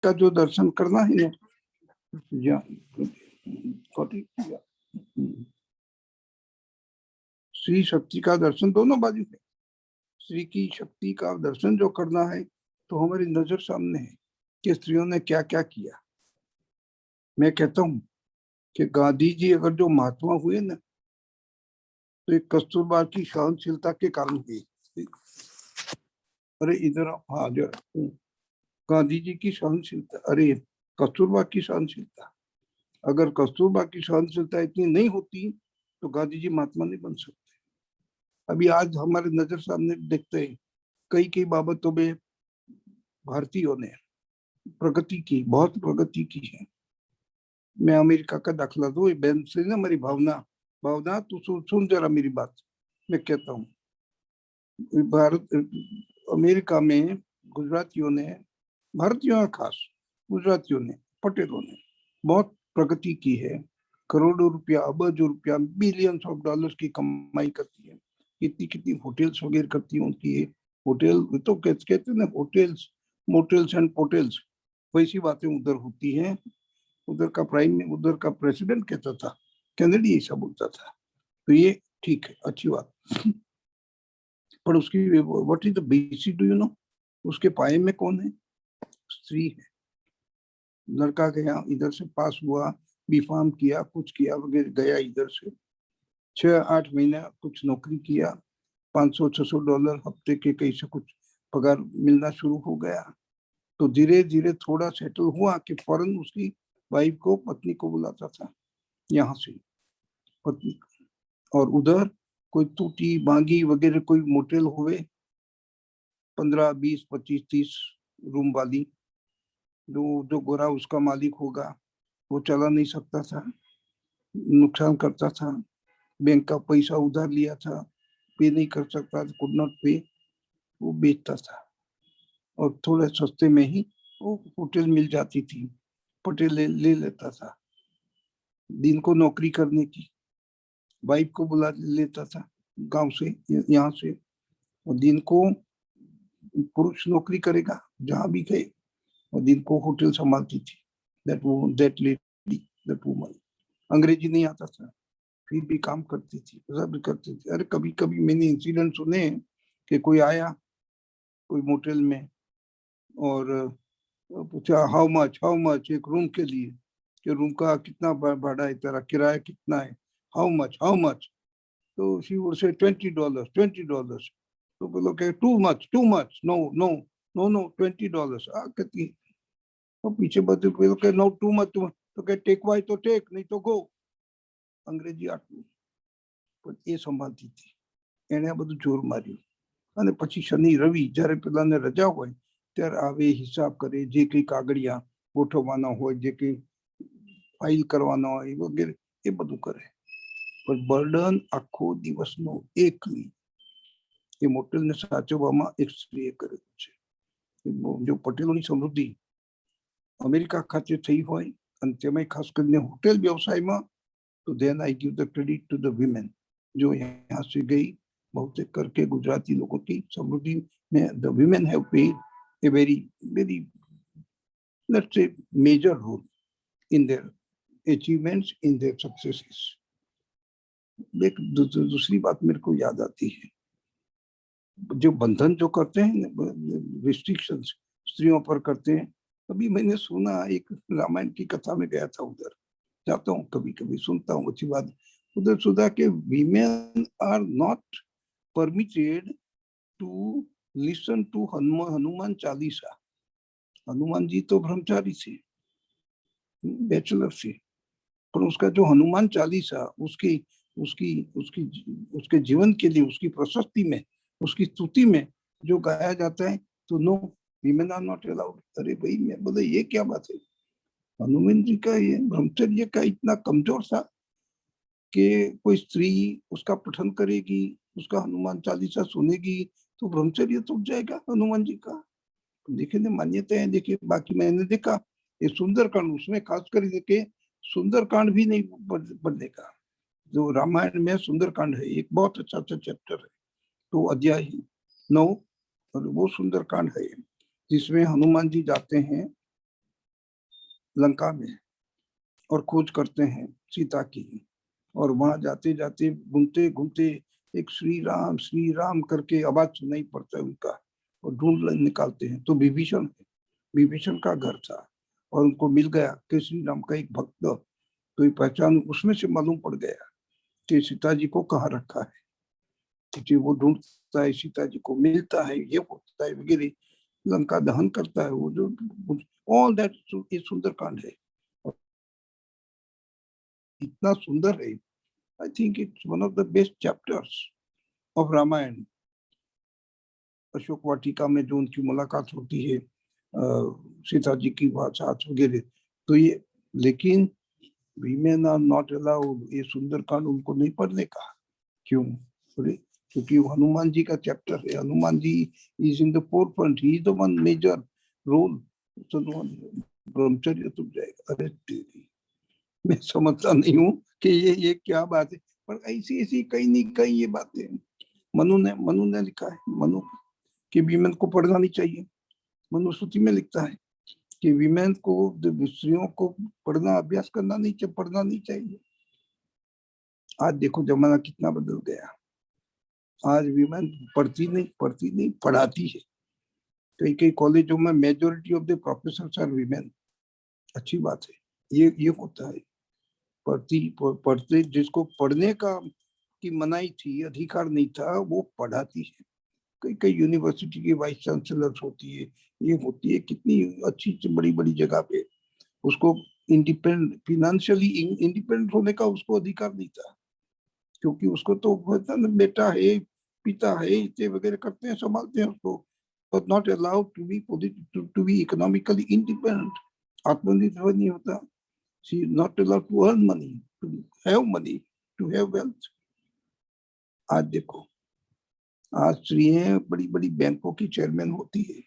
का जो दर्शन करना है ना, श्री शक्ति का दर्शन दोनों बाजू है। श्री की शक्ति का दर्शन जो करना है तो हमारी नजर सामने है कि स्त्रियों ने क्या क्या किया। मैं कहता हूँ कि गांधी जी अगर जो महात्मा हुए ना तो एक कस्तूरबा की सहनशीलता के कारण हुए। अरे इधर हाँ जो गांधी जी की सहनशीलता, अरे कस्तूरबा की सहनशीलता, अगर कस्तूरबा की सहनशीलता इतनी नहीं होती तो गांधी जी महात्मा नहीं बन सकते। अभी आज हमारे नजर सामने देखते हैं कई कई बाबतों में भारतीयों ने प्रगति की, बहुत प्रगति की है। मैं अमेरिका का दाखला दूं, बहन से ना मेरी भावना, भावना तू सुन जरा मेरी बात। मैं कहता हूँ भारत अमेरिका में गुजरातियों ने, भारतीयों खास गुजरातियों ने, पटेलों ने बहुत प्रगति की है। करोड़ों रुपया, अरबों रुपया, बिलियंस ऑफ डॉलर्स की कमाई करती है। कितनी कितनी होटल्स वगैरह करती है उनकी। होटल तो कहते हैं ना, होटल्स, मोटेल्स एंड पोटेल्स, वैसी बातें उधर होती हैं। उधर का उधर का प्रेसिडेंट कहता था, कैनेडी ऐसा बोलता था। तो ये ठीक है, अच्छी बात। पर उसकी what is the basic, do you know, उसके पाए में कौन है? स्त्री है। लड़का गया इधर से, पास हुआ, बीफार्म किया, कुछ किया वगैरह, गया इधर से 6-8 महीना कुछ नौकरी किया, $500-600 हफ्ते के कहीं से कुछ पगार मिलना शुरू हो गया। तो धीरे धीरे थोड़ा सेटल हुआ कि फौरन उसकी वाइफ को, पत्नी को बुलाता था यहाँ से, पत्नी। और उधर कोई टूटी बांगी वगैरह कोई मोटेल हुए 15, 20, 25, 30 रूम वाली, जो गोरा उसका मालिक होगा वो चला नहीं सकता था, नुकसान करता था, बैंक का पैसा उधार लिया था, पे नहीं कर सकता, कुड नॉट पे, वो बेचता था। और थोड़े सस्ते में ही वो होटल मिल जाती थी, पटेल ले लेता था। दिन को नौकरी करने की, वाइफ को बुला लेता था गांव से, यहाँ से। और दिन को पुरुष नौकरी करेगा जहां भी गए, और दिन को होटल संभालती थी दैट लेडी, दैट वुमन। अंग्रेजी नहीं आता था, फिर भी काम करती थी, सब करती थी। अरे कभी कभी मैंने इंसिडेंट सुने कि कोई आया कोई मोटेल में और पूछा हाउ मच एक रूम के लिए, कि रूम का कितना भाड़ा है, तेरा किराया कितना है, हाउ मच। तो शी वुड से $20। तो बोलो कि टू मच, नो $20 कहती। तो पीछे बदल बोलो कि नो टू मच, तो कहे टेक वाई तो टेक, नहीं तो गो। अंग्रेजी आटલું પણ એ સંભાળતી હતી, એને આ બધું જોર માર્યું। અને પછી શનિ રવિ જ્યારે પેલાને રજા હોય ત્યારે આવે, હિસાબ કરે, જે કઈ કાગળિયા ગોઠવવાના હોય, જે કઈ ફાઇલ કરવાના હોય વગેરે એ બધું કરે। પણ બર્ડન આખો દિવસનો એકલી એ મોટેલને સાચવવામાં એક સ્ત્રીએ કરેલું છે। જો પટેલોની સમૃદ્ધિ અમેરિકા ખાતે થઈ હોય અને તેમાં ખાસ કરીને હોટેલ વ્યવસાયમાં, तो then I give the credit to the women जो यहाँ से गई, बहुत करके गुजराती लोगों की समृद्धि में the women have played a very let's say major role in their achievements, in their successes. एक दूसरी बात मेरे को याद आती है, जो बंधन जो करते हैं, रिस्ट्रिक्शंस स्त्रियों पर करते हैं। अभी मैंने सुना, एक रामायण की कथा में गया था, उधर जाता हूँ कभी कभी, सुनता हूँ अच्छी बात। उधर सुधा के women are not permitted to listen to Hanuman Chalisa. Hanuman ji तो ब्रह्मचारी थे, बैचलर थे, पर उसका जो हनुमान चालीसा उसकी उसकी उसकी उसके जीवन के लिए, उसकी प्रशस्ति में, उसकी स्तुति में जो गाया जाता है, तो no, women are not allowed. अरे भाई, मैं बोले ये क्या बात है? हनुमान जी का ये ब्रह्मचर्य का इतना कमजोर था कि कोई स्त्री उसका पठन करेगी, उसका हनुमान चालीसा सुनेगी तो ब्रह्मचर्य टूट जाएगा हनुमान जी का। देखिए ना, मान्यता है। देखिए बाकी मैंने देखा ये सुंदरकांड, उसमें खास कर के सुंदरकांड भी नहीं पढ़ने का। जो रामायण में सुंदरकांड है, एक बहुत अच्छा चैप्टर है, तो अध्याय 9, और वो सुंदरकांड है जिसमें हनुमान जी जाते हैं लंका में और खोज करते हैं सीता की, और वहां जाते जाते घूमते घूमते एक श्री राम करके आवाज सुनाई पड़ता है उनका, और ढूंढ निकालते हैं तो विभीषण है। विभीषण का घर था और उनको मिल गया कि श्री राम का एक भक्त, तो ये पहचान उसमें से मालूम पड़ गया कि सीता जी को कहाँ रखा है, क्योंकि वो ढूंढता है, सीता जी को मिलता है, ये होता है वगैरह, लंका दहन करता है। वो जो ऑल दैट ये सुंदरकांड है, इतना सुंदर है। I think it's one of the best chapters of Ramayana. Ashok Vatika में जो उनकी मुलाकात होती है सीता जी की साथ वगैरह, तो ये, लेकिन वीमेन आर नॉट अलाउड, ये सुंदरकांड उनको नहीं पढ़ने का। क्यों? क्योंकि वो हनुमान जी का चैप्टर है। Hanuman ji is in the forefront, he is the one major role. ब्रह्मचर्य तुम जाएगा। अरे तेरी, मैं समझता नहीं हूँ कि ये क्या बात है, पर ऐसी ऐसी कहीं नहीं कहीं ये बातें मनु ने लिखा है। मनु कि वीमेन को पढ़ना नहीं चाहिए। मनुस्मृति में लिखता है कि वीमेन को, स्त्रियों को पढ़ना, अभ्यास करना नहीं चाहिए, पढ़ना नहीं चाहिए। आज देखो जमाना कितना बदल गया। आज वीमेन पढ़ती नहीं पढ़ाती है। कई कई कॉलेजों में majority of the professor are women. अच्छी बात है, ये होता है। पढ़ते जिसको पढ़ने का की मनाही थी, अधिकार नहीं था, वो पढ़ाती है। कई कई यूनिवर्सिटी की वाइस चांसलर्स होती है, ये होती है, कितनी अच्छी बड़ी बड़ी जगह पे उसको इंडिपेंडेंट, फिनेंशियली इंडिपेंडेंट होने का उसको अधिकार नहीं था, क्योंकि उसको तो बेटा है, पिता है, ये वगैरह करते हैं, संभालते हैं उसको, but not allowed to be to be economically independent, आत्मनिर्भर नहीं होता। She is not allowed to earn money, to have money, to have wealth। आज देखो, आज स्त्रियां बड़ी बड़ी बैंकों की चेयरमैन होती है,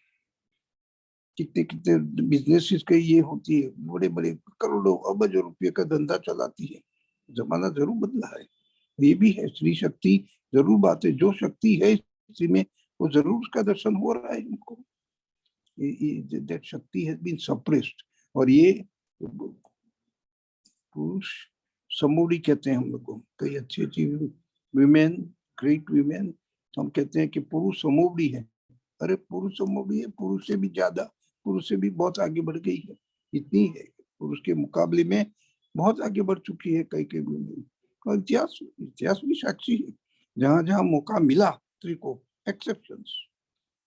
कितने कितने बिजनेसेस के ये होती है, बड़े बड़े करोड़ों अरबों रुपये का धंधा चलाती है। जमाना जरूर बदला है, ये भी है। स्त्री शक्ति जरूर बात है, जो शक्ति है स्त्री में वो जरूर उसका दर्शन हो रहा है हमको। दैट शक्ति हैज बीन सप्रेस्ड, और ये पुरुष समूढ़ी कहते हैं हम लोग को। कई अच्छी अच्छी विमेन, ग्रेट विमेन, हम कहते हैं कि पुरुष समूढ़ी है। अरे पुरुष समूढ़ी है, पुरुष से भी ज्यादा, पुरुष से भी बहुत आगे बढ़ गई है। इतनी है, पुरुष के मुकाबले में बहुत आगे बढ़ चुकी है कई कई विमेन। और इतिहास भी साक्षी है, जहां जहां मौका मिला स्त्री को, एक्सेप्शंस,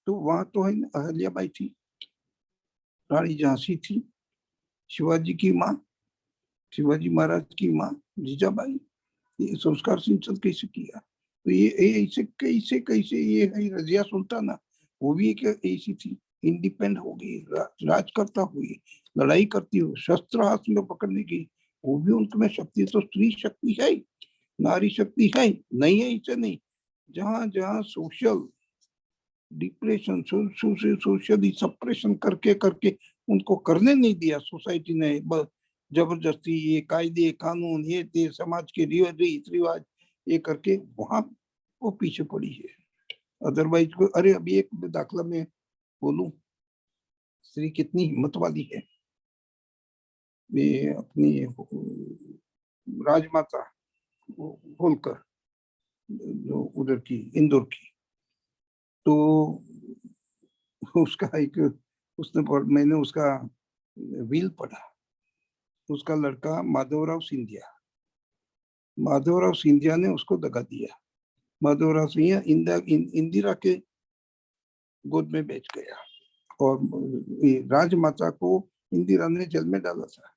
तो वहां तो है अहल्याबाई थी, रानी झांसी थी, शिवाजी की माँ, शिवाजी महाराज की माँ जीजाबाई। ये संस्कार सिंचन कैसे किया? तो ये ऐसे कैसे कैसे ये है रजिया सुल्ताना, वो भी एक ऐसी थी, इंडिपेंडेंट हो गई, राज करता हुई, लड़ाई करती हुई, शस्त्र हाथ में पकड़ने की, वो भी उनमें शक्ति। तो स्त्री शक्ति है, नारी शक्ति है, नहीं है इसे नहीं। जहां जहां सोशल डिप्रेशन, सोशली सप्रेशन करके करके उनको करने नहीं दिया सोसाइटी ने, जबरदस्ती ये कायदे कानून, ये समाज के रीति रिवाज, ये करके वहां वो पीछे पड़ी है। अदरवाइज को, अरे अभी एक दाखला में बोलूं, स्त्री कितनी हिम्मत वाली है। ये अपनी राजमाता होलकर, जो उधर की, इंदौर की, तो उसका एक, मैंने उसका विल पढ़ा। उसका लड़का माधवराव सिंधिया, माधवराव सिंधिया ने उसको दगा दिया। माधवराव सिंधिया इंदिरा के गोद में बैठ गया, और राजमाता को इंदिरा ने जेल में डाला था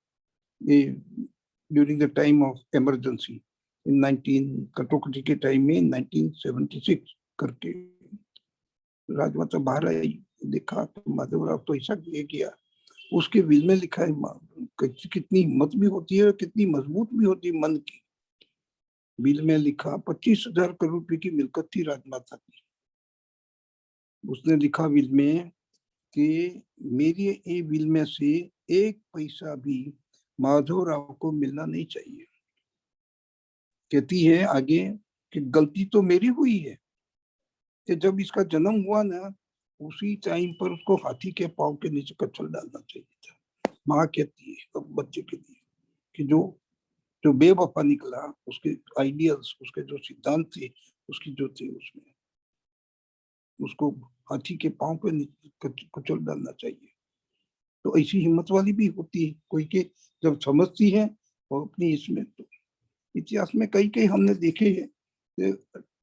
during the time of emergency in 19 कटोकटी के टाइम में 1976 करके। राजमाता बाहर आई, देखा तो माधवराव तो ऐसा किया। उसके विल में लिखा है, कितनी हिम्मत भी होती है, कितनी मजबूत भी होती है मन की। बिल में लिखा 25,000 करोड़ रुपए की मिल्कत थी राजमाता की। उसने लिखा बिल में कि मेरी ये बिल में से एक पैसा भी माधवराव को मिलना नहीं चाहिए। कहती है आगे कि गलती तो मेरी हुई है कि जब इसका जन्म हुआ ना, उसी टाइम पर उसको हाथी के पांव के नीचे कत्ल डालना चाहिए था। माँ कहती है, बच्चे के लिए कि जो जो बेवफा निकला, उसके आइडियल्स, उसके जो सिद्धांत थे, उसकी जो थे, उसमें उसको हाथी के पांव पे कुचल डालना चाहिए। तो ऐसी हिम्मत वाली भी होती है कोई के, जब समझती है और अपनी इसमें। तो इतिहास में कई कई हमने देखे हैं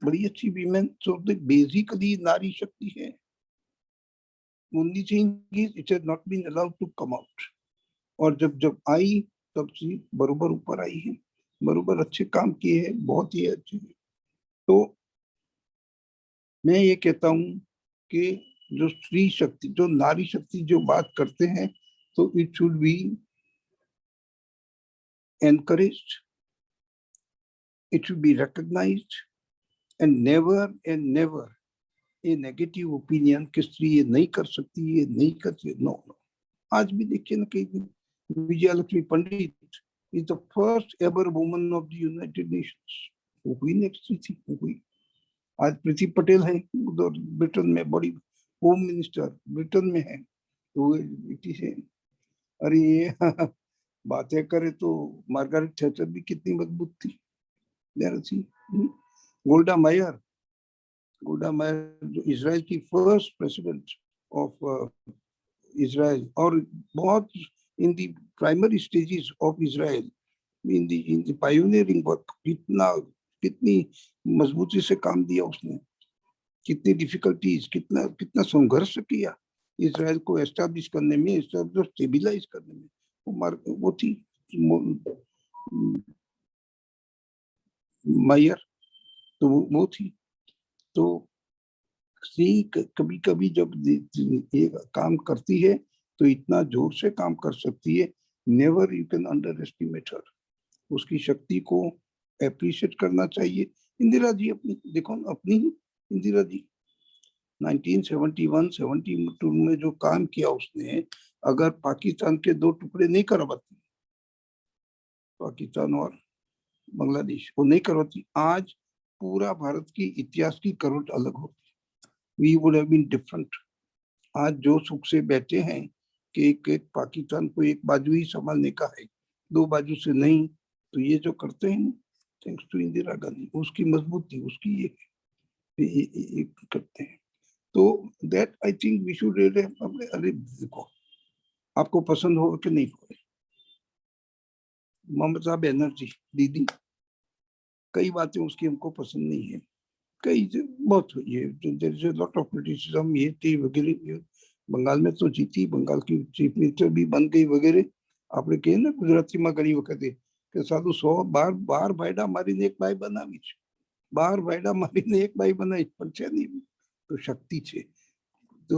बड़ी अच्छी वीमेन, तो बेसिकली नारी शक्ति है। only thing is it has not been allowed to come out, और जब जब आई तब से बरोबर ऊपर आई है, बरोबर अच्छे काम किए हैं, बहुत ही अच्छे। तो मैं ये कहता हूँ कि जो स्त्री शक्ति, जो नारी शक्ति जो बात करते हैं, तो it should be encouraged, it should be recognized, and never a negative opinion कि स्त्री ये नहीं कर सकती, ये नहीं करती, नो। आज भी देखिए ना, कई Vijayalakshmi Pandit is the first ever woman of the United Nations. वो हुई नेक्स्ट थी, वो हुई। आज प्रीति पटेल है उधर ब्रिटेन में, बड़ी होम मिनिस्टर ब्रिटेन में है, तो बेटी है। अरे ये बातें करे तो मार्गारेट थैचर भी कितनी मजबूत थी, गोल्डा मायर जो इजराइल की फर्स्ट प्रेसिडेंट ऑफ इजराइल, और बहुत in the primary stages of Israel, in the pioneering work, कितनी मजबूती से काम दिया उसने, कितनी डिफिकल्टीज, कितना संघर्ष किया इजराइल को एस्टैब्लिश करने में, स्टेबलाइज करने में। वो थी मायर, तो वो थी। तो कभी कभी जब ये काम करती है तो इतना जोर से काम कर सकती है, never you can underestimate her. उसकी शक्ति को एप्रिशिएट करना चाहिए। इंदिरा जी अपनी देखो, अपनी इंदिरा जी 1971-72 में जो काम किया उसने, अगर पाकिस्तान के दो टुकड़े नहीं करवाती, पाकिस्तान और बांग्लादेश, वो नहीं करवाती, आज पूरा भारत की इतिहास की करवट अलग होती, we would have been different। आज जो सुख से बैठे हैं कि एक पाकिस्तान को एक बाजू ही संभालने का है, दो बाजू से नहीं, तो ये जो करते हैं थैंक्स टू इंदिरा गांधी, उसकी मजबूती, उसकी ये करते हैं। तो that I think we should really. अरे देखो, आपको पसंद हो कि नहीं हो, ममता बनर्जी दीदी, कई बातें उसकी हमको पसंद नहीं है, कई बहुत ये लॉट ऑफ क्रिटिसिज्म, ये थी वगैरह। बंगाल में तो जीती, बंगाल की चीफ मिनिस्टर भी बन गई वगैरह। आपने कहे ना गुजराती में घनी वक्त કે સાધુ 100 બાર ભાઈડા મારીને એક ભાઈ બનાવી છે, 12 ભાઈડા મારીને એક ભાઈ બનાવી, પણ છે નહીં, તો શક્તિ છે। तो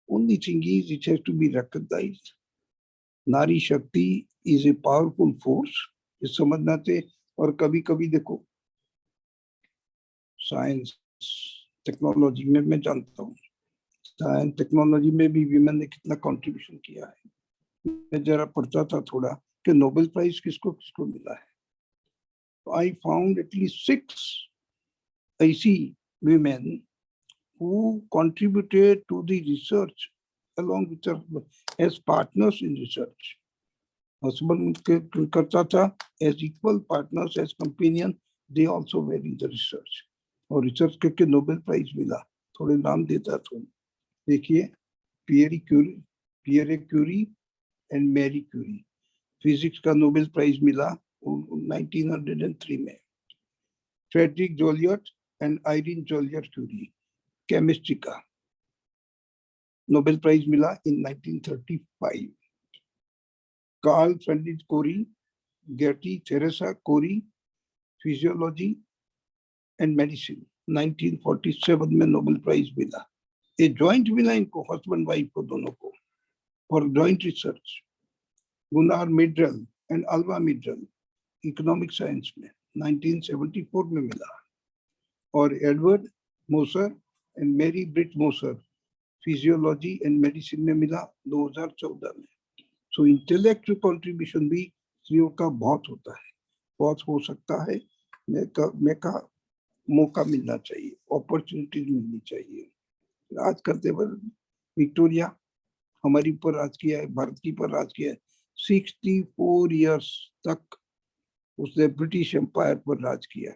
only thing is it has to be recognized। नारी शक्ति is a powerful force, ये समझना चाहिए। और कभी कभी देखो, साइंस टेक्नोलॉजी में मैं जानता हूँ, साइंस टेक्नोलॉजी में भी वीमेन ने कितना कंट्रीब्यूशन किया है। मैं जरा पढ़ता था थोड़ा कि नोबेल प्राइज किसको किसको मिला है, तो आई फाउंड एटलीस्ट 6 ऐसी women who contributed to the research along with her as partners in research। Husband करता था as equal partners, as companion, they also were in the research, और रिसर्च करके नोबेल प्राइज मिला। थोड़े नाम देता था, देखिए, Pierre Curie and Marie Curie, physics का नोबेल प्राइज मिला 1903 में। Frederic Joliot and Irene Joliot Curie, chemistry का नोबेल प्राइज मिला in 1935। Carl Frederick Cori, Gerty Theresa Cori, physiology and medicine, 1947 में नोबेल प्राइज मिला। ये जॉइंट मिला इनको, हस्बैंड वाइफ को, दोनों को, for joint research. Gunnar Myrdal and Alva Myrdal, economic science में 1974 में मिला। और Edward Moser and Mary Britt Moser, physiology and medicine में मिला 2014 में। सो इंटेलेक्चुअल कंट्रीब्यूशन भी स्त्रियों का बहुत होता है, बहुत हो सकता है। मैं कहा मौका मिलना चाहिए, अपॉर्चुनिटीज मिलनी चाहिए। आज करते वक्त विक्टोरिया हमारी ऊपर राज किया है, भारत की पर राज किया है। 64 इयर्स तक उसने ब्रिटिश एम्पायर पर राज किया,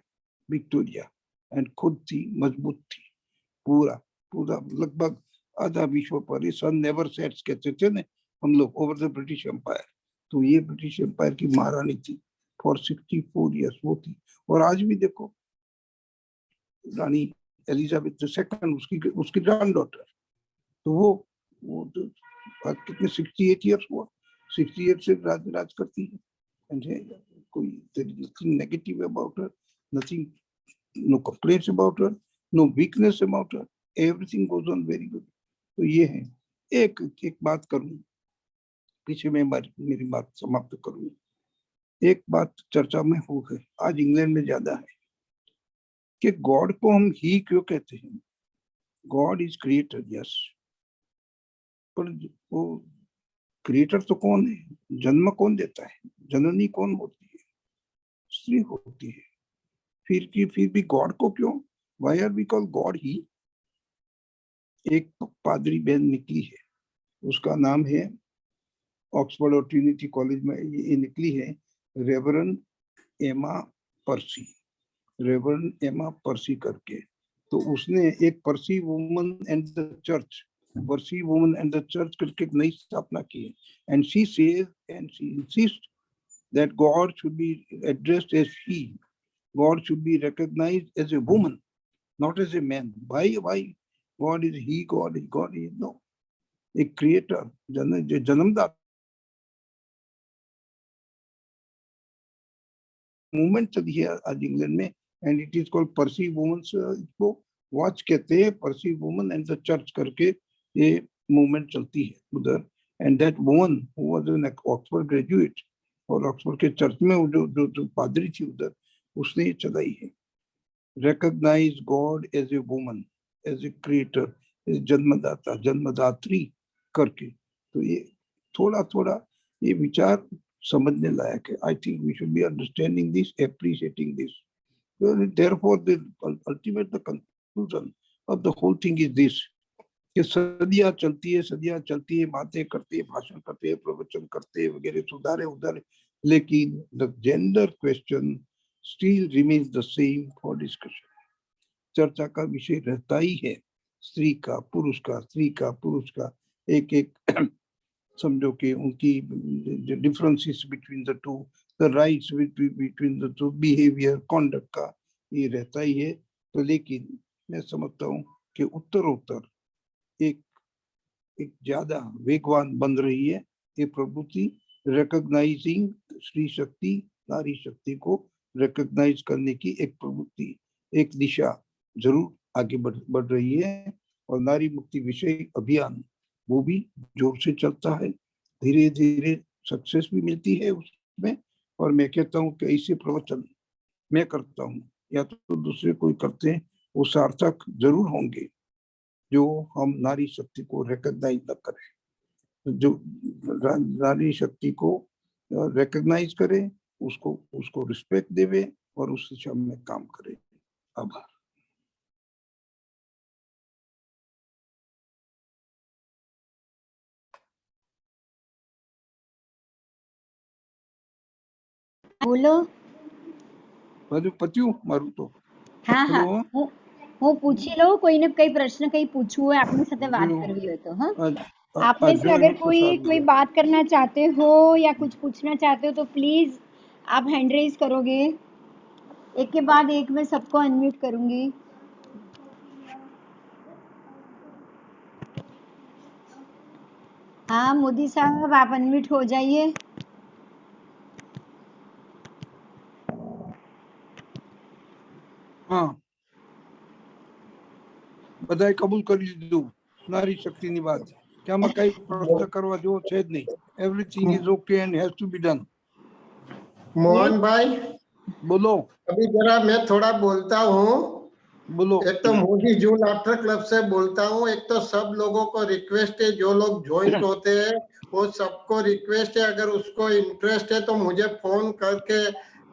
विक्टोरिया, एंड खुद थी, मजबूत थी, पूरा पूरा लगभग आधा विश्व पर सन नेवर सेट्स कहते थे ना हम लोग, ओवर द ब्रिटिश एम्पायर। तो ये ब्रिटिश एम्पायर की महारानी थी फॉर 64 इयर्स वो थी। और आज भी देखो रानी एलिजाबेथ II उसकी ग्रैंड डॉटर, तो वो तो कितने 68 इयर्स हुआ, 68 से राज करती है। कोई nothing negative about her, nothing, no complaints about her, no weakness about her, everything goes on very good. तो ये है। एक बात करूं, पीछे मैं मेरी बात समाप्त करूं। एक बात चर्चा में हो गई आज इंग्लैंड में ज्यादा है कि गॉड को हम ही क्यों कहते हैं। गॉड इज क्रिएटर, यस, पर वो क्रिएटर तो कौन है, जन्म कौन देता है, जननी कौन होती है, स्त्री होती है। फिर भी गॉड को क्यों, why are we call God he. एक पादरी बहन निकली है, उसका नाम है, ऑक्सफोर्ड और ट्रिनिटी कॉलेज में ये निकली है, रेवरन एमा पर्सी, रेवरन एमा पर्सी करके। तो उसने एक पर्सी वुमन एंड द चर्च, पर्सी वुमन एंड द चर्च करके एक नई स्थापना की है। And she says and she insist that God should be addressed as she. God should be recognized as a woman, not as a man. Why God is he, God is no. A creator, जन्मदाता movement चली है आज England में, and it is called Percy women's, इसको वॉच कहते हैं, Percy woman and the church करके ये मूवमेंट चलती है उधर। And that woman who was an Oxford graduate, और ऑक्सफोर्ड के चर्च में जो पादरी थी उधर, उसने ये चलाई है, recognise God as a woman, as a creator, as जन्मदाता, जन्मदात्री करके। तो ये थोड़ा थोड़ा ये विचार समझने लायक है। I think we should be understanding this, appreciating this. Therefore, the ultimate the conclusion of the whole thing is this, कि सदियां चलती है, बातें करते हैं, भाषण करते हैं, प्रवचन करते हैं वगैरह, सुधारे उधर, लेकिन the gender question still remains the same for discussion. चर्चा का विषय रहता ही है स्त्री का, पुरुष का, स्त्री का, पुरुष का, एक एक समझो कि उनकी differences between the two, the rights between the two, behaviour, conduct का ये रहता ही है। तो लेकिन मैं समझता हूँ कि उत्तरोत्तर एक ज्यादा वेगवान बन रही है ये प्रवृत्ति, रिकॉग्नाइजिंग स्त्री शक्ति, नारी शक्ति को रिकॉग्नाइज करने की एक प्रवृत्ति, एक दिशा जरूर आगे बढ़ रही है। और नारी मुक्ति विषय अभियान वो भी जोर से चलता है, धीरे धीरे सक्सेस भी मिलती है उसमें। और मैं कहता हूँ कि ऐसे प्रवचन मैं करता हूँ या तो दूसरे कोई करते हैं, वो सार्थक जरूर होंगे जो हम नारी शक्ति को रिकॉग्नाइज न करें। जो नारी शक्ति को रिकॉग्नाइज करे, उसको रिस्पेक्ट देवे और उस दिशा में काम करे। आभार। બોલો. બધું પત્યું મારું તો. હા હા, હું પૂછી લઉં, કોઈને કઈ પ્રશ્ન કઈ પૂછવું હોય, આપની સાથે વાત કરવી હોય તો। हाँ, आप में से अगर कोई बात करना चाहते हो या कुछ पूछना चाहते हो तो प्लीज आप हैंड रेज करोगे, एक के बाद एक मैं सबको अनम्यूट करूंगी। हाँ मोदी साहब, आप अनम्यूट हो जाइए। हाँ, બધાએ કબૂલ કરી લીધું નારી શક્તિની વાત કે આમાં કઈ પ્રશ્ન કરવા જેવો છે જ નહીં. Everything is okay and has to be done. Mohan भाई बोलो. अभी जरा मैं थोड़ा बोलता हूँ। बोलो. एक तो मोदी जून आफ्टर क्लब से बोलता हूँ। एक तो सब लोगों को रिक्वेस्ट है, जो लोग ज्वाइंट होते हैं वो सबको रिक्वेस्ट है, अगर उसको इंटरेस्ट है तो मुझे फोन करके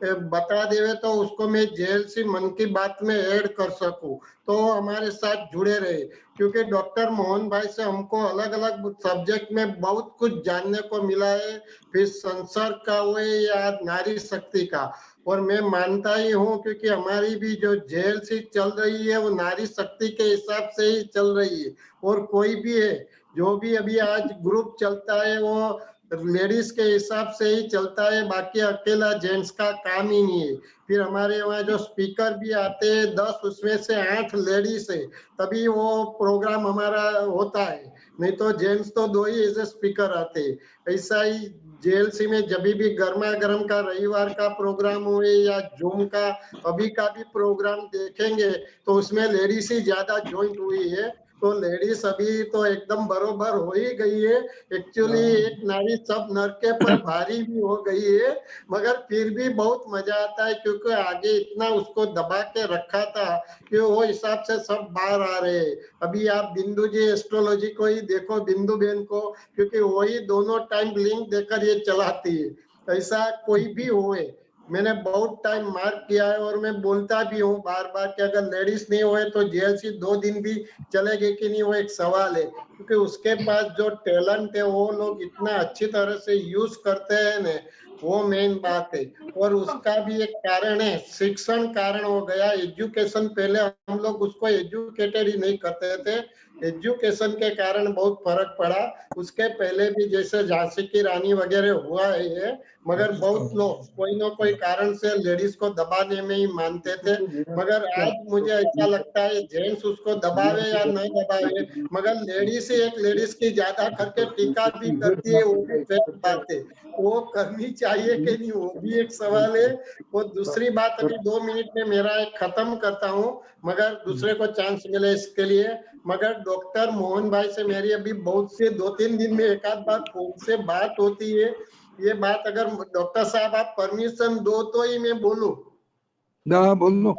बता देवे तो उसको मैं जेएलसी मन की बात में ऐड कर सकूं, तो हमारे साथ जुड़े रहे, क्योंकि डॉक्टर मोहन भाई से हमको अलग अलग सब्जेक्ट में बहुत कुछ जानने को मिला है, फिर संसर्ग का हुए या नारी शक्ति का। और मैं मानता ही हूँ क्योंकि हमारी भी जो जेएलसी चल रही है वो नारी शक्ति के हिसाब से ही चल रही है, और कोई भी है जो भी अभी आज ग्रुप चलता है वो लेडीज के हिसाब से ही चलता है, बाकी अकेला जेंट्स का काम ही नहीं है। फिर हमारे वहाँ जो स्पीकर भी आते हैं 10 उसमें से 8 लेडीज है, तभी वो प्रोग्राम हमारा होता है, नहीं तो जेंट्स तो 2 ही ऐसे स्पीकर आते हैं। ऐसा ही जेएलसी में जब भी गर्मा गर्म का रविवार का प्रोग्राम हुए या जूम का अभी का भी प्रोग्राम देखेंगे तो उसमें लेडीज ही ज्यादा ज्वाइंट हुई है, तो लेडीज अभी तो एकदम बरोबर हो ही गई है। एक्चुअली एक नारी सब नर के पर भारी भी हो गई है, मगर फिर भी बहुत मजा आता है क्योंकि आगे इतना उसको दबा के रखा था कि वो हिसाब से सब बाहर आ रहे हैं। अभी आप बिंदु जी एस्ट्रोलॉजी को ही देखो, बिंदु बेन को, क्योंकि वही दोनों टाइम लिंक देकर ये चलाती है। ऐसा कोई भी होए, मैंने बहुत टाइम मार्क किया है और मैं बोलता भी हूँ बार बार कि अगर लेडीज नहीं हुए तो जेएलसी 2 दिन भी चलेगी कि नहीं, वो एक सवाल है, क्योंकि उसके पास जो टैलेंट है वो लोग इतना अच्छी तरह से यूज करते हैं ना, वो मेन बात है। और उसका भी एक कारण है, शिक्षण कारण हो गया, एजुकेशन। पहले हम लोग उसको एजुकेटेड ही नहीं करते थे, एजुकेशन के कारण बहुत फर्क पड़ा। उसके पहले भी जैसे झांसी की रानी वगैरह हुआ है, मगर बहुत लोग कोई ना कोई कारण से लेडीज को दबाने में ही मानते थे। मगर आज मुझे ऐसा लगता है जेंट्स उसको दबावे या न दबावे, मगर लेडीज ही एक लेडीज की ज्यादा करके टीका भी करती है, वो भी फेक बात है। वो करनी चाहिए कि नहीं वो भी एक सवाल है। वो दूसरी बात, अभी 2 मिनट में मेरा एक खत्म करता हूँ, मगर दूसरे को चांस मिले इसके लिए। मगर डॉक्टर मोहन भाई से मेरी अभी बहुत से 2-3 दिन में एक आध बार फोन से बात होती है। ये बात अगर डॉक्टर साहब आप परमिशन दो तो ही मैं बोलूं। बोलो।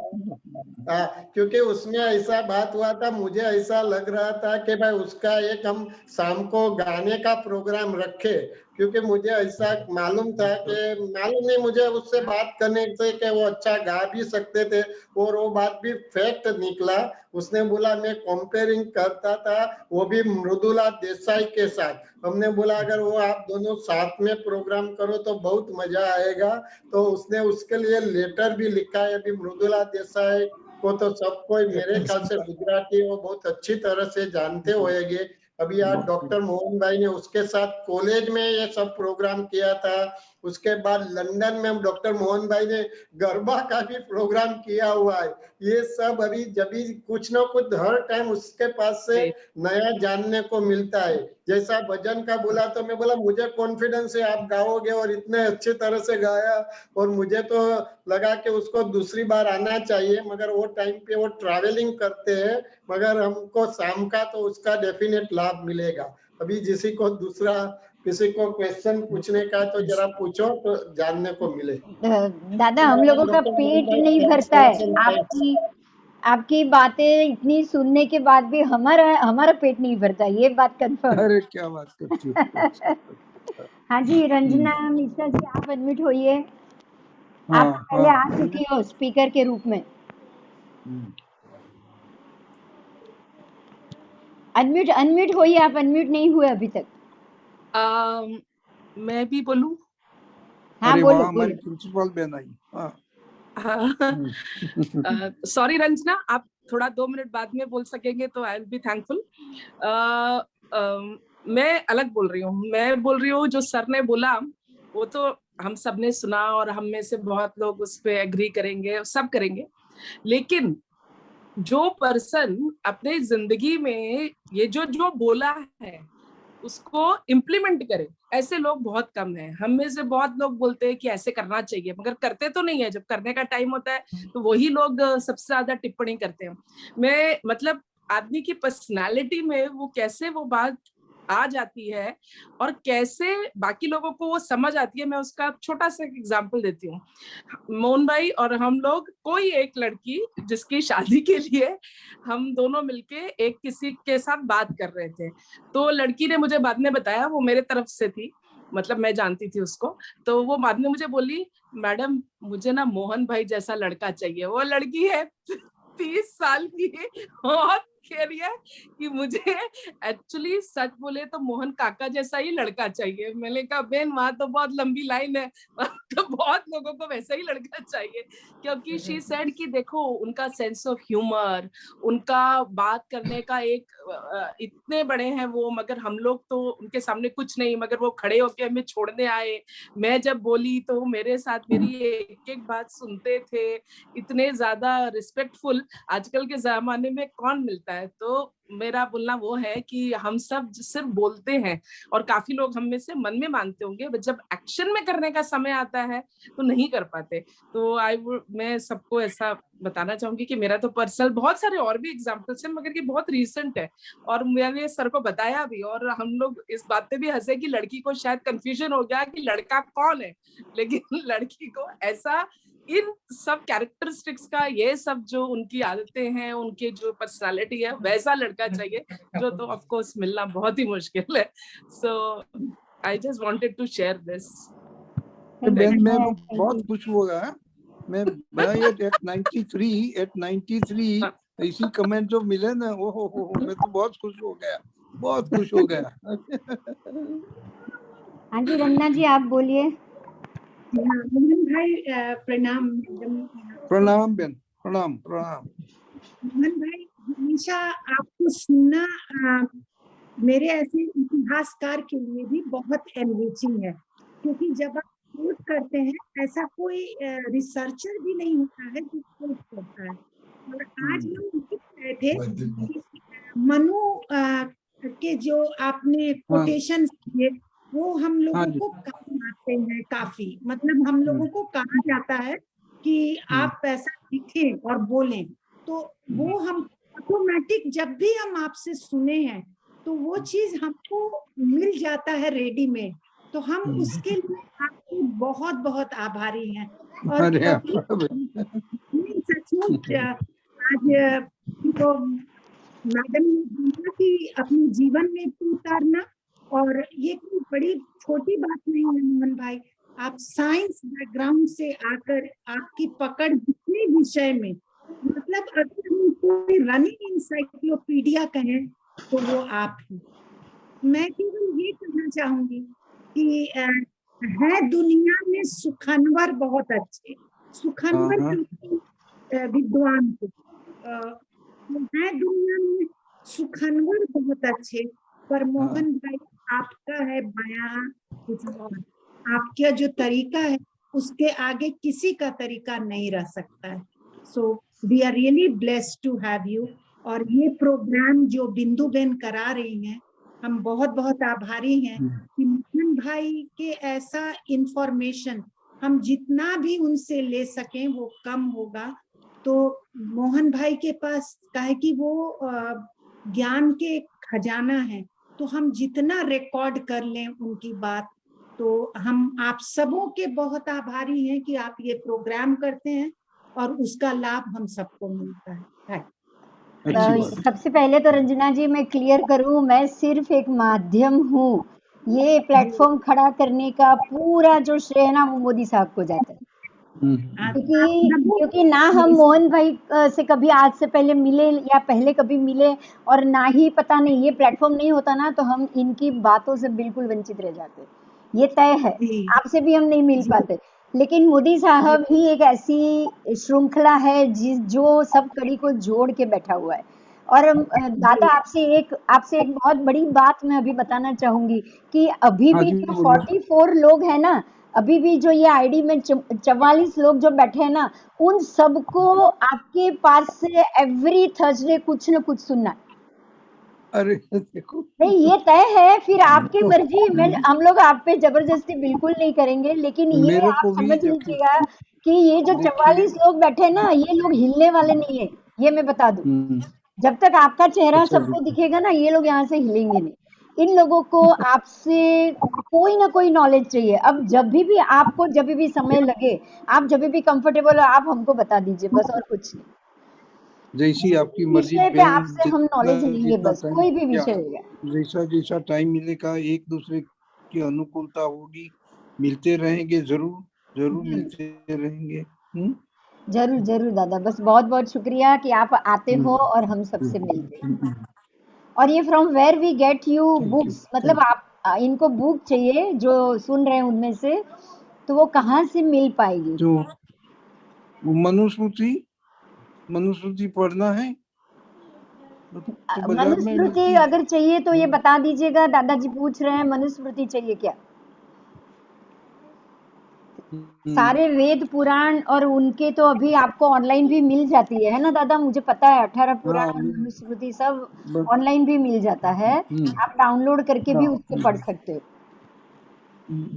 क्योंकि उसमें ऐसा बात हुआ था, मुझे ऐसा लग रहा था कि भाई उसका एक हम शाम को गाने का प्रोग्राम रखे, क्योंकि मुझे ऐसा मालूम था कि मालूम नहीं मुझे उससे बात करने से कि वो अच्छा गा भी सकते थे, और वो बात भी फैक्ट निकला। उसने बोला मैं कंपेयरिंग करता था वो भी मृदुला देसाई के साथ। हमने बोला अगर वो आप दोनों साथ में प्रोग्राम करो तो बहुत मजा आएगा, तो उसने उसके लिए लेटर भी लिखा है। अभी मृदुला देसाई को तो सबको मेरे ख्याल से गुजराती वो बहुत अच्छी तरह से जानते होंगे। अभी आज डॉक्टर मोहन भाई ने उसके साथ कॉलेज में ये सब प्रोग्राम किया था। उसके बाद लंदन में डॉक्टर मोहन भाई ने गरबा का भी प्रोग्राम किया हुआ है। ये सब अभी जब भी कुछ ना कुछ हर टाइम उसके पास से नया जानने को मिलता है। जैसा भजन का बोला तो मैं बोला मुझे कॉन्फिडेंस है आप गाओगे, और इतने अच्छे तरह से गाया, और मुझे तो लगा कि उसको दूसरी बार आना चाहिए, मगर वो टाइम पे वो ट्रैवलिंग करते हैं। मगर हमको शाम का तो उसका डेफिनेट लाभ मिलेगा। अभी किसी को क्वेश्चन पूछने का तो जरा पूछो तो जानने को मिले। दादा हम लोगों का पेट नहीं भरता है, आपकी बातें इतनी सुनने के बाद भी हमारा पेट नहीं भरता, ये बात कंफर्म। अरे क्या बात करती हो। हाँ जी, रंजना मिश्रा जी आप एडमिट होइए। आप पहले आ चुकी हो स्पीकर के रूप में। अनम्यूट होइए, आप अनम्यूट नहीं हुए अभी तक। मैं भी बोलूं? हाँ अरे बोलो, वाह, हमारी प्रिंसिपल बहन आई। सॉरी रंजना, आप थोड़ा 2 मिनट बाद में बोल सकेंगे तो आई विल बी थैंकफुल। मैं अलग बोल रही हूँ, मैं बोल रही हूँ जो सर ने बोला वो तो हम सब ने सुना, और हम में से बहुत लोग उस पे एग्री करेंगे, सब करेंगे। लेकिन जो पर्सन अपने जिंदगी में ये जो बोला है उसको इम्प्लीमेंट करे, ऐसे लोग बहुत कम हैं। हम में से बहुत लोग बोलते हैं कि ऐसे करना चाहिए, मगर करते तो नहीं है। जब करने का टाइम होता है तो वही लोग सबसे ज्यादा टिप्पणी करते हैं। मैं मतलब आदमी की पर्सनालिटी में वो कैसे वो बात आ जाती है और कैसे बाकी लोगों को वो समझ आती है, मैं उसका छोटा सा एग्जांपल देती हूँ। मोहन भाई और हम लोग, कोई एक लड़की जिसकी शादी के लिए हम दोनों मिलके एक किसी के साथ बात कर रहे थे, तो लड़की ने मुझे बाद में बताया, वो मेरे तरफ से थी, मतलब मैं जानती थी उसको, तो वो बाद में मुझे बोली, मैडम मुझे ना मोहन भाई जैसा लड़का चाहिए। वो लड़की है 30 साल की और कह रही है कि मुझे एक्चुअली सच बोले तो मोहन काका जैसा ही लड़का चाहिए। मैंने कहा बहन वहां तो बहुत लंबी लाइन है, तो बहुत लोगों को वैसा ही लड़का चाहिए, क्योंकि शी सेड कि देखो उनका सेंस ऑफ ह्यूमर, उनका बात करने का एक इतने बड़े हैं वो, मगर हम लोग तो उनके सामने कुछ नहीं, मगर वो खड़े होके हमें छोड़ने आए। मैं जब बोली तो वो मेरे साथ मेरी एक एक बात सुनते थे, इतने ज्यादा रिस्पेक्टफुल आजकल के जमाने में कौन मिलता है। तो मेरा बोलना वो है कि हम सब सिर्फ बोलते हैं और काफी लोग हम में से मन में मानते होंगे, बट जब एक्शन में करने का समय आता है तो नहीं कर पाते। तो मैं सबको ऐसा बताना चाहूंगी कि मेरा तो पर्सनल बहुत सारे और भी एग्जांपल्स हैं, मगर ये बहुत रीसेंट है और मैंने सर को बताया भी, और हम लोग इस बात पे भी हंसे कि लड़की को शायद कंफ्यूजन हो गया कि लड़का कौन है, लेकिन लड़की को ऐसा इन सब कैरेक्टरिस्टिक्स का, ये सब जो उनकी आदतें हैं, उनके जो पर्सनालिटी है, वैसा लड़का चाहिए, जो तो ऑफ कोर्स मिलना बहुत ही मुश्किल है। So I just wanted to share this. मैं बहुत खुश हो गया। मैं एट 93 ऐसी कमेंट जो मिले ना, ओ मैं तो बहुत खुश हो गया, बहुत खुश हो गया। हाँ जी रंजना जी आप बोलिए। मोहन भाई प्रणाम। प्रणाम बहन, प्रणाम प्रणाम। मोहन भाई हमेशा आपको सुनना मेरे ऐसे इतिहासकार के लिए भी बहुत एनरिचिंग है, क्योंकि जब आप कोट करते हैं ऐसा कोई रिसर्चर भी नहीं होता है जो कोट करता है। और आज हम देख रहे थे कि मनु के जो आपने कोटेशन किए वो हम लोगों को काम आते हैं काफी, मतलब हम लोगों को कहा जाता है कि आप ऐसा लिखें और बोलें, तो वो हम ऑटोमेटिक जब भी हम आपसे सुने हैं तो वो चीज हमको मिल जाता है रेडीमेड, तो हम उसके लिए आपके बहुत बहुत आभारी हैं। और सचमुच आज तो मैडम ने बोला कि अपने जीवन में उतारना, और ये कोई बड़ी छोटी बात नहीं है मोहन भाई। आप साइंस बैकग्राउंड से आकर आपकी पकड़ जितने विषय में, मतलब अगर हम कोई रनिंग इंसाइक्लोपीडिया कहें तो वो आप हैं। मैं केवल ये कहना चाहूंगी कि है दुनिया में सुखनवर बहुत अच्छे, सुखनवर विद्वान है दुनिया में सुखनवर बहुत अच्छे, पर मोहन भाई आपका है बयां कुछ और, आपका जो तरीका है उसके आगे किसी का तरीका नहीं रह सकता है। So we are really blessed to have you. और ये प्रोग्राम जो बिंदु बेन करा रही हैं, हम बहुत बहुत आभारी हैं कि मोहन भाई के ऐसा इंफॉर्मेशन हम जितना भी उनसे ले सकें वो कम होगा। तो मोहन भाई के पास कहे कि वो ज्ञान के खजाना है, तो हम जितना रिकॉर्ड कर लें उनकी बात, तो हम आप सबों के बहुत आभारी हैं कि आप ये प्रोग्राम करते हैं और उसका लाभ हम सबको मिलता है। सबसे पहले तो रंजना जी मैं क्लियर करूं, मैं सिर्फ एक माध्यम हूं, ये प्लेटफॉर्म खड़ा करने का पूरा जो श्रेय है ना वो मोदी साहब को जाता है। क्योंकि ना हम मोहन भाई से कभी आज से पहले मिले या पहले कभी मिले, और ना ही पता नहीं ये प्लेटफॉर्म नहीं होता ना तो हम इनकी बातों से बिल्कुल वंचित रह जाते, ये तय है। आपसे भी हम नहीं मिल पाते, लेकिन मोदी साहब ही एक ऐसी श्रृंखला है जो सब कड़ी को जोड़ के बैठा हुआ है। और दादा आपसे एक बहुत बड़ी बात मैं अभी बताना चाहूंगी कि अभी भी जो 44 लोग हैं ना, अभी भी जो ये आईडी में 44 लोग जो बैठे हैं ना, उन सबको आपके पास से एवरी थर्सडे कुछ न कुछ सुनना। अरे देखो नहीं ये तय है, फिर आपकी मर्जी, हम लोग आप पे जबरदस्ती बिल्कुल नहीं करेंगे, लेकिन ये आप समझ लीजिएगा कि ये जो 44 लोग बैठे ना, ये लोग हिलने वाले नहीं है, ये मैं बता दूं। जब तक आपका चेहरा सबको दिखेगा ना, ये लोग यहाँ से हिलेंगे नहीं। इन लोगों को आपसे कोई ना कोई नॉलेज चाहिए। अब जब भी आपको जब भी समय लगे, आप जब भी कंफर्टेबल हो, आप हमको बता दीजिए बस, और कुछ नहीं। जैसी आपकी मर्जी, विषय पे आपसे हम नॉलेज लेंगे, बस कोई भी विषय होगा। जैसा टाइम मिलेगा एक दूसरे की अनुकूलता होगी, मिलते रहेंगे, जरूर जरूर मिलते रहेंगे। जरूर जरूर दादा, बस बहुत बहुत शुक्रिया कि आप आते हो और हम सबसे मिलते हैं। और ये from where we get you books, मतलब आप इनको बुक चाहिए जो सुन रहे हैं उनमें से, तो वो कहाँ से मिल पाएगी? तो मनुस्मृति पढ़ना है तो बाजार में मनुस्मृति मिलती है। अगर चाहिए तो ये बता दीजिएगा, दादाजी पूछ रहे हैं मनुस्मृति चाहिए क्या? सारे वेद पुराण और उनके तो अभी आपको ऑनलाइन भी मिल जाती है ना दादा, मुझे पता है 18 पुराण और मनुस्मृति सब ऑनलाइन भी मिल जाता है, आप डाउनलोड करके भी उसको पढ़ सकते हो।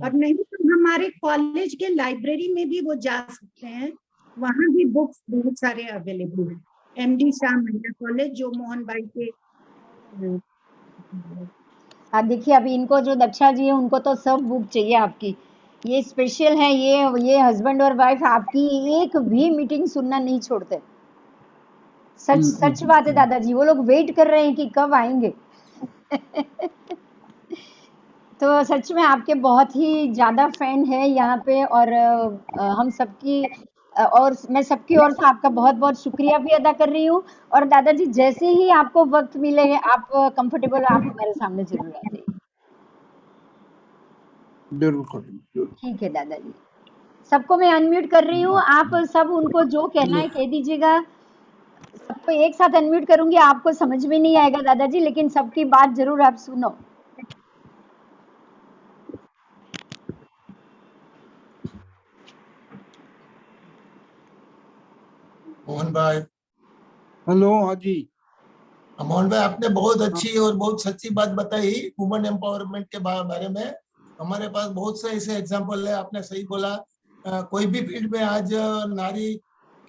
और नहीं तो हमारे कॉलेज के लाइब्रेरी में भी वो जा सकते हैं, वहां भी बुक्स बहुत सारे अवेलेबल है। MD शाह महिला कॉलेज जो मोहन भाई के देखिए अभी इनको जो दक्षा जी है उनको तो सब बुक चाहिए आपकी, ये स्पेशल है, ये हस्बैंड और वाइफ आपकी एक भी मीटिंग सुनना नहीं छोड़ते। सच सच बात है दादाजी, वो लोग वेट कर रहे हैं कि कब आएंगे। तो सच में आपके बहुत ही ज्यादा फैन है यहाँ पे, और हम सबकी और मैं सबकी ओर से आपका बहुत बहुत शुक्रिया भी अदा कर रही हूँ। और दादाजी जैसे ही आपको वक्त मिले, आप कंफर्टेबल, आप हमारे सामने जरूर आ जाइए। जरूर करेंगे। ठीक है दादाजी, सबको मैं अनम्यूट कर रही हूँ, आप सब उनको जो कहना है कह दीजिएगा। सबको एक साथ अनम्यूट करूंगी, आपको समझ में नहीं आएगा दादाजी, लेकिन सबकी बात जरूर आप सुनो। मोहन भाई। हेलो, हाँ जी। मोहन भाई, आपने बहुत अच्छी और बहुत सच्ची बात बताई वुमेन एम्पावरमेंट के बारे में। हमारे पास बहुत से ऐसे एग्जांपल है, आपने सही बोला। कोई भी फील्ड में आज नारी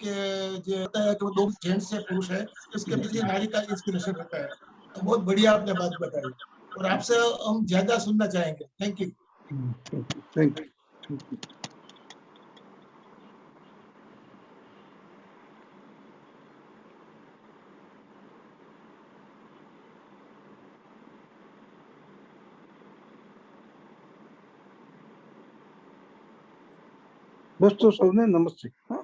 के जो होता है कि वो 2 जेंट्स है, पुरुष है, उसके पीछे नारी का इंस्पिरेशन रहता है। तो बहुत बढ़िया आपने बात बताई और आपसे हम ज्यादा सुनना चाहेंगे। Thank you. Thank you. बस तो सबने नमस्ते। हाँ।